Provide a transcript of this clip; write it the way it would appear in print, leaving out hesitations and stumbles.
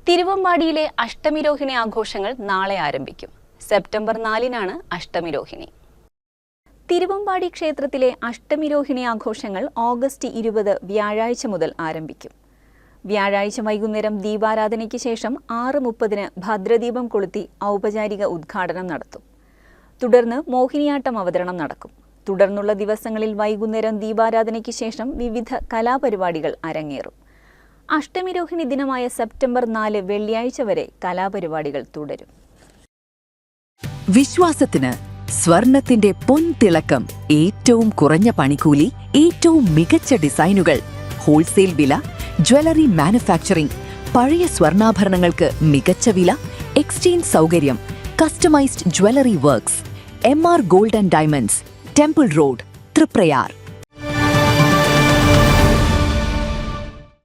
തിരുവമ്പാടിയിലെ അഷ്ടമിരോഹിണി ആഘോഷങ്ങൾ നാളെ ആരംഭിക്കും. സെപ്റ്റംബർ 4-നാണ് അഷ്ടമിരോഹിണി. തിരുവമ്പാടി ക്ഷേത്രത്തിലെ അഷ്ടമിരോഹിണി ആഘോഷങ്ങൾ ഓഗസ്റ്റ് 20 വ്യാഴാഴ്ച മുതൽ ആരംഭിക്കും. വ്യാഴാഴ്ച വൈകുന്നേരം ദീപാരാധനയ്ക്ക് ശേഷം 6:30-ന് ഭദ്രദീപം കൊളുത്തി ഔപചാരിക ഉദ്ഘാടനം നടത്തും. തുടർന്ന് മോഹിനിയാട്ടം അവതരണം നടക്കും. തുടർന്നുള്ള ദിവസങ്ങളിൽ വൈകുന്നേരം ദീപാരാധനയ്ക്ക് ശേഷം വിവിധ കലാപരിപാടികൾ അരങ്ങേറും. അഷ്ടമിരോഹിണി ദിനമായ സെപ്റ്റംബർ 4 വെള്ളിയാഴ്ച വരെ കലാപരിപാടികൾ തുടരും. വിശ്വാസത്തിന് സ്വർണത്തിന്റെ പൊൻതിളക്കം, ഏറ്റവും കുറഞ്ഞ പണിക്കൂലി, ഏറ്റവും മികച്ച ഡിസൈനുകൾ, ഹോൾസെയിൽ വില, ജ്വല്ലറി മാനുഫാക്ചറിംഗ്, പഴയ സ്വർണ്ണാഭരണങ്ങൾക്ക് മികച്ച വില, എക്സ്ചേഞ്ച് സൗകര്യം, customized jewellery works. MR gold and diamonds, temple road, Triprayar.